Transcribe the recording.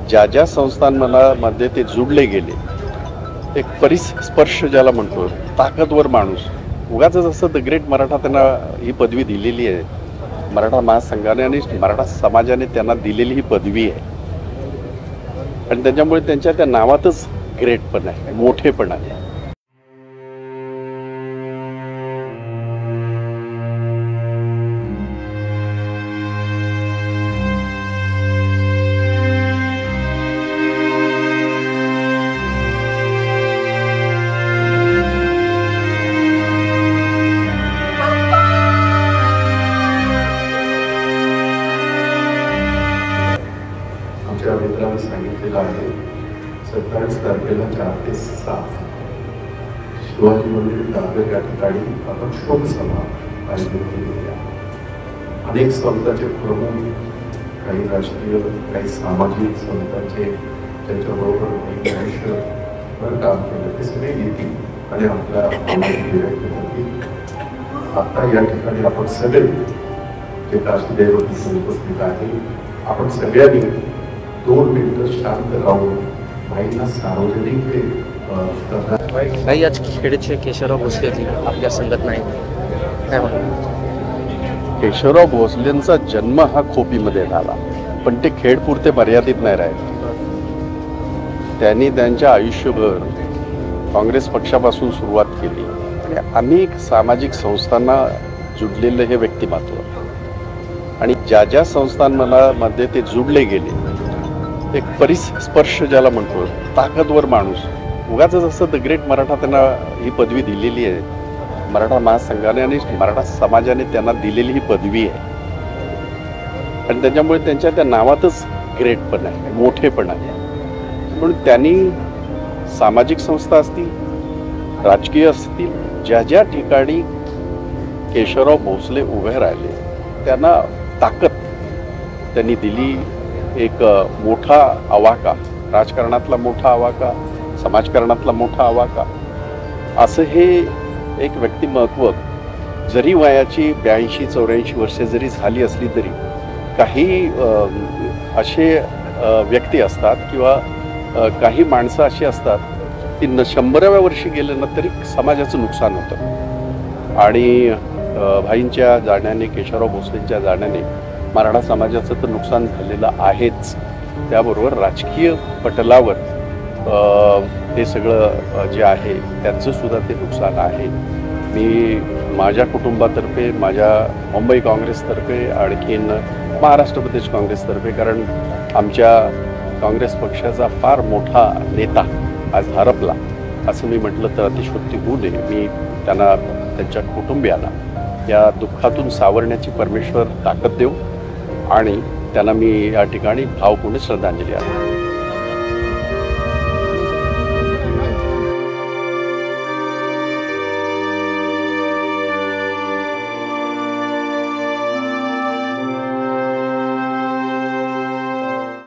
ज्या ज्या संस्थांमध्ये ते जुडले गेले, एक परिस्पर्श ज्याला म्हणतो, ताकदवर माणूस, उगाच असं द ग्रेट मराठा त्यांना ही पदवी दिलेली आहे. मराठा महासंघाने आणि मराठा समाजाने त्यांना दिलेली ही पदवी आहे आणि त्याच्यामुळे त्यांच्या त्या नावातच ग्रेटपण आहे, मोठेपण आहे. आमच्या मित्रांनी सांगितलेलं आहे 27 तारखेला 4 ते 7 शिवाजी मंदिर दादर या ठिकाणी आपण शोकसभा आयोजित केलेली आहे. अनेक संतांचे प्रमुख, काही राजकीय, काही सामाजिक संतांचे त्यांच्याबरोबर एक आयुष्यभर काम केलं ते सगळे येतील आणि आपल्या व्यक्त करतील. आता या ठिकाणी आपण सगळे जे काशीदेवती उपस्थित आहे, आपण सगळ्यांनी 2 मिनिटं शांत राहून भाईंना सार्वजनिक काही आज खेडचे केशवराव भोसले आपल्या संगत नाही. केशवराव भोसलेंचा जन्म हा खोपीमध्ये झाला, पण ते खेडपुरते मर्यादित नाही राहिले. त्यांनी त्यांच्या आयुष्यभर काँग्रेस पक्षापासून सुरुवात केली आणि अनेक सामाजिक संस्थांना जुडलेलं हे व्यक्तिमत्व, आणि ज्या ज्या संस्थांमध्ये ते जुडले गेले, एक परिस्पर्श ज्याला म्हणतो, ताकदवर माणूस, उगाच असं द ग्रेट मराठा त्यांना ही पदवी दिलेली आहे. मराठा महासंघाने आणि मराठा समाजाने त्यांना दिलेली ही पदवी आहे आणि त्याच्यामुळे त्यांच्या त्या नावातच ग्रेटपण आहे, मोठेपण आहे. म्हणून त्यांनी सामाजिक संस्था असतील, राजकीय असतील, ज्या ज्या ठिकाणी केशवराव भोसले उभे राहिले त्यांना ताकद त्यांनी दिली. एक मोठा आवाका, राजकारणातला मोठा आवाका, समाजकारणातला मोठा आवाका, असं हे एक व्यक्तिमत्व. जरी वयाची 82-84 वर्षे जरी झाली असली तरी काही असे व्यक्ती असतात किंवा काही माणसं अशी असतात की 100व्या वर्षी गेलं ना तरी समाजाचं नुकसान होतं. आणि भाईंच्या जाण्याने, केशवराव भोसलेंच्या जाण्याने मराठा समाजाचं तर नुकसान झालेलं आहेच, त्याबरोबर राजकीय पटलावर हे सगळं जे आहे त्यांचं सुद्धा ते नुकसान आहे. मी माझ्या कुटुंबातर्फे, माझ्या मुंबई काँग्रेसतर्फे, आणखीन महाराष्ट्र प्रदेश काँग्रेसतर्फे, कारण आमच्या काँग्रेस पक्षाचा फार मोठा नेता आज हरपला असं मी म्हटलं तर अतिशयोक्ती होऊ नये. मी त्यांना, त्यांच्या कुटुंबियाला या दुःखातून सावरण्याची परमेश्वर ताकद देऊ आणि त्यांना मी या ठिकाणी भावपूर्ण श्रद्धांजली आहे.